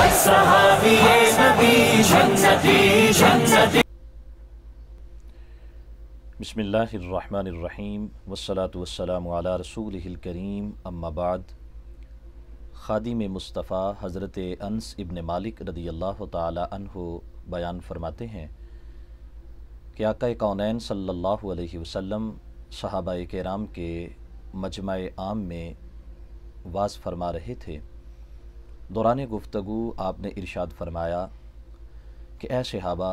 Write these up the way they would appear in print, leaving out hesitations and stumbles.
الصحابی نبی جنتی جنتی۔ بسم اللہ الرحمن الرحیم والصلاة والسلام علی رسولہ الکریم، اما بعد۔ خادم مصطفیٰ حضرت انس ابن مالک رضی اللہ تعالی عنہ بیان فرماتے ہیں کہ آقا کونین صلی اللہ علیہ وسلم صحابہ کرام کے مجمع عام میں واعظ فرما رہے تھے۔ دوران گفتگو آپ نے ارشاد فرمایا کہ اے صحابہ،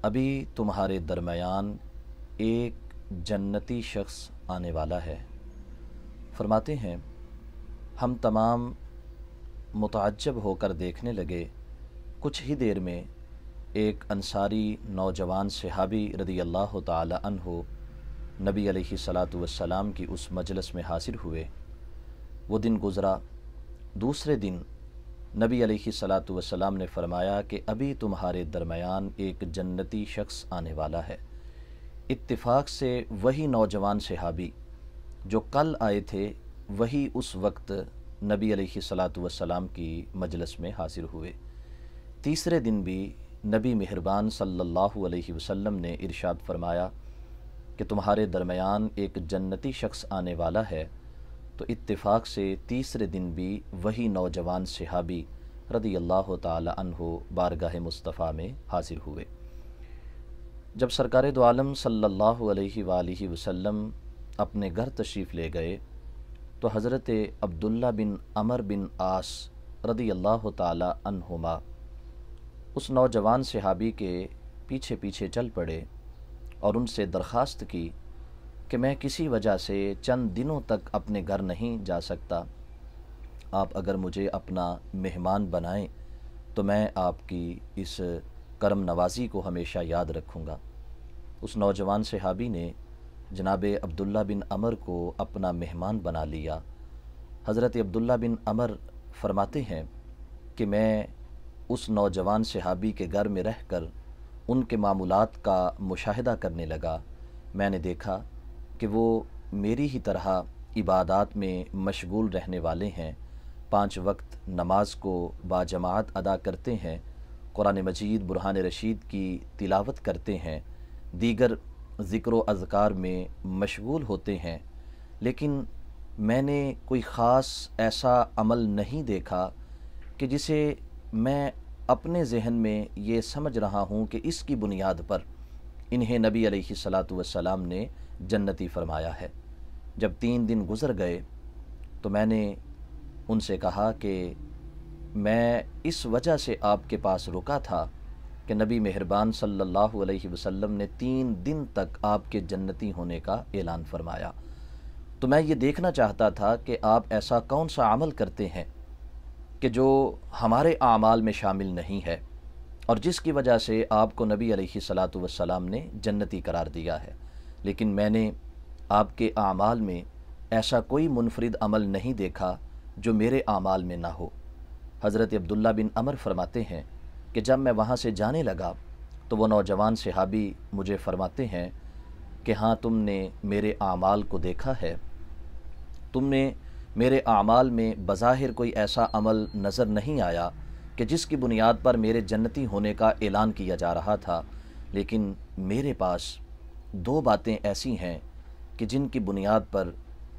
ابھی تمہارے درمیان ایک جنتی شخص آنے والا ہے۔ فرماتے ہیں ہم تمام متعجب ہو کر دیکھنے لگے۔ کچھ ہی دیر میں ایک انصاری نوجوان صحابی رضی اللہ تعالی عنہ نبی علیہ الصلاۃ والسلام کی اس مجلس میں حاضر ہوئے۔ وہ دن گزرا۔ دوسرے دن نبی علیہ الصلاۃ والسلام نے فرمایا کہ ابھی تمہارے درمیان ایک جنتی شخص آنے والا ہے۔ اتفاق سے وہی نوجوان صحابی جو کل آئے تھے وہی اس وقت نبی علیہ الصلاۃ والسلام کی مجلس میں حاضر ہوئے۔ تیسرے دن بھی نبی مہربان صلی اللہ علیہ وسلم نے ارشاد فرمایا کہ تمہارے درمیان ایک جنتی شخص آنے والا ہے، تو اتفاق سے تیسرے دن بھی وہی نوجوان صحابی رضی اللہ تعالی عنہ بارگاہ مصطفیٰ میں حاضر ہوئے۔ جب سرکار دو عالم صلی اللہ علیہ وآلہ وسلم اپنے گھر تشریف لے گئے تو حضرت عبداللہ بن عمر بن عاص رضی اللہ تعالی عنہما اس نوجوان صحابی کے پیچھے پیچھے چل پڑے اور ان سے درخواست کی کہ میں کسی وجہ سے چند دنوں تک اپنے گھر نہیں جا سکتا، آپ اگر مجھے اپنا مہمان بنائیں تو میں آپ کی اس کرم نوازی کو ہمیشہ یاد رکھوں گا۔ اس نوجوان صحابی نے جناب عبداللہ بن عمر کو اپنا مہمان بنا لیا۔ حضرت عبداللہ بن عمر فرماتے ہیں کہ میں اس نوجوان صحابی کے گھر میں رہ کر ان کے معمولات کا مشاہدہ کرنے لگا۔ میں نے دیکھا کہ وہ میری ہی طرح عبادات میں مشغول رہنے والے ہیں، 5 وقت نماز کو باجماعت ادا کرتے ہیں، قرآن مجید برہان رشید کی تلاوت کرتے ہیں، دیگر ذکر و اذکار میں مشغول ہوتے ہیں، لیکن میں نے کوئی خاص ایسا عمل نہیں دیکھا کہ جسے میں اپنے ذہن میں یہ سمجھ رہا ہوں کہ اس کی بنیاد پر انہیں نبی علیہ الصلاۃ والسلام نے جنتی فرمایا ہے۔ جب 3 دن گزر گئے تو میں نے ان سے کہا کہ میں اس وجہ سے آپ کے پاس رکا تھا کہ نبی مہربان صلی اللہ علیہ وسلم نے 3 دن تک آپ کے جنتی ہونے کا اعلان فرمایا، تو میں یہ دیکھنا چاہتا تھا کہ آپ ایسا کون سا عمل کرتے ہیں کہ جو ہمارے اعمال میں شامل نہیں ہے اور جس کی وجہ سے آپ کو نبی علیہ الصلاۃ والسلام نے جنتی قرار دیا ہے، لیکن میں نے آپ کے اعمال میں ایسا کوئی منفرد عمل نہیں دیکھا جو میرے اعمال میں نہ ہو۔ حضرت عبداللہ بن عمر فرماتے ہیں کہ جب میں وہاں سے جانے لگا تو وہ نوجوان صحابی مجھے فرماتے ہیں کہ ہاں تم نے میرے اعمال کو دیکھا ہے، تم نے میرے اعمال میں بظاہر کوئی ایسا عمل نظر نہیں آیا کہ جس کی بنیاد پر میرے جنتی ہونے کا اعلان کیا جا رہا تھا، لیکن میرے پاس 2 باتیں ایسی ہیں کہ جن کی بنیاد پر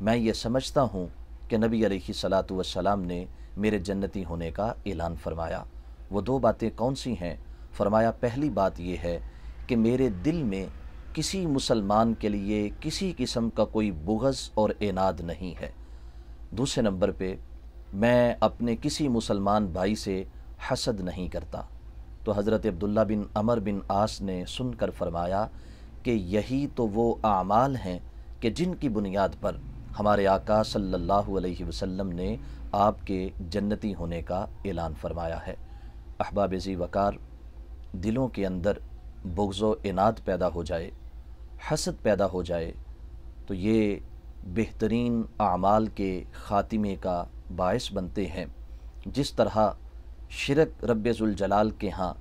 میں یہ سمجھتا ہوں کہ نبی علیہ الصلاۃ والسلام نے میرے جنتی ہونے کا اعلان فرمایا۔ وہ 2 باتیں کون سی ہیں؟ فرمایا پہلی بات یہ ہے کہ میرے دل میں کسی مسلمان کے لیے کسی قسم کا کوئی بغض اور عناد نہیں ہے۔ دوسرے نمبر پہ میں اپنے کسی مسلمان بھائی سے حسد نہیں کرتا۔ تو حضرت عبداللہ بن عمر بن عاص نے سن کر فرمایا کہ یہی تو وہ اعمال ہیں کہ جن کی بنیاد پر ہمارے آقا صلی اللہ علیہ وسلم نے آپ کے جنتی ہونے کا اعلان فرمایا ہے۔ احباب ذی وقار، دلوں کے اندر بغض و عناد پیدا ہو جائے، حسد پیدا ہو جائے تو یہ بہترین اعمال کے خاتمے کا باعث بنتے ہیں۔ جس طرح شرک رب ذوالجلال کے ہاں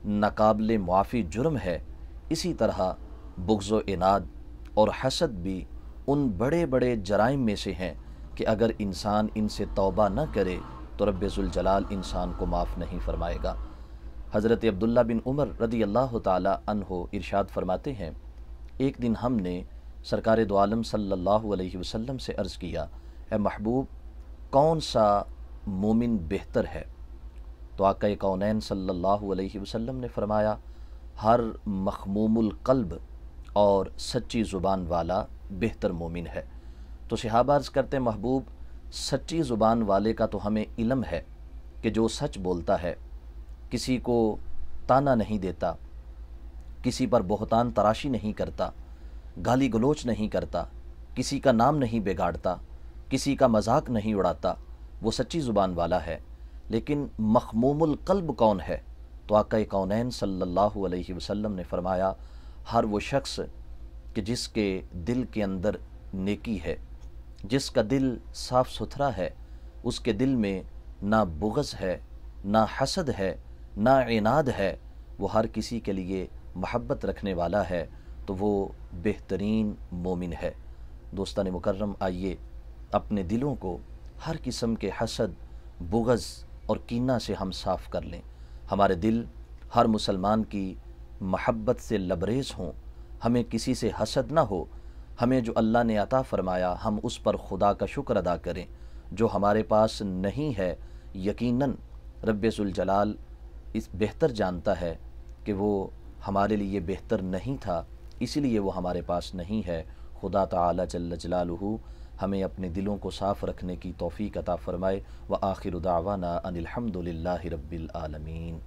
ناقابل معافی جرم ہے، اسی طرح بغض و عناد اور حسد بھی ان بڑے بڑے جرائم میں سے ہیں کہ اگر انسان ان سے توبہ نہ کرے تو رب ذوالجلال انسان کو معاف نہیں فرمائے گا۔ حضرت عبداللہ بن عمر رضی اللہ تعالی عنہ ارشاد فرماتے ہیں، ایک دن ہم نے سرکار دو عالم صلی اللہ علیہ وسلم سے عرض کیا، اے محبوب کون سا مومن بہتر ہے؟ تو آقا کونین صلی اللہ علیہ وسلم نے فرمایا، ہر مخموم القلب اور سچی زبان والا بہتر مومن ہے۔ تو صحابہ عرض کرتے ہیں، محبوب سچی زبان والے کا تو ہمیں علم ہے کہ جو سچ بولتا ہے، کسی کو تانا نہیں دیتا، کسی پر بہتان تراشی نہیں کرتا، گالی گلوچ نہیں کرتا، کسی کا نام نہیں بگاڑتا، کسی کا مذاق نہیں اڑاتا، وہ سچی زبان والا ہے۔ لیکن مخموم القلب کون ہے؟ تو آقا کونین صلی اللہ علیہ وسلم نے فرمایا، ہر وہ شخص کہ جس کے دل کے اندر نیکی ہے، جس کا دل صاف ستھرا ہے، اس کے دل میں نہ بغض ہے، نہ حسد ہے، نہ عناد ہے، وہ ہر کسی کے لیے محبت رکھنے والا ہے، تو وہ بہترین مومن ہے۔ دوستان مکرم، آئیے اپنے دلوں کو ہر قسم کے حسد، بغض اور کینہ سے ہم صاف کر لیں۔ ہمارے دل ہر مسلمان کی محبت سے لبریز ہوں، ہمیں کسی سے حسد نہ ہو، ہمیں جو اللہ نے عطا فرمایا ہم اس پر خدا کا شکر ادا کریں۔ جو ہمارے پاس نہیں ہے، یقیناً رب ذوالجلال اس بہتر جانتا ہے کہ وہ ہمارے لیے بہتر نہیں تھا، اسی لیے وہ ہمارے پاس نہیں ہے۔ خدا تعالی جل جلالہ ہمیں اپنے دلوں کو صاف رکھنے کی توفیق عطا فرمائے۔ وآخر دعوانا ان الحمد للہ رب العالمین۔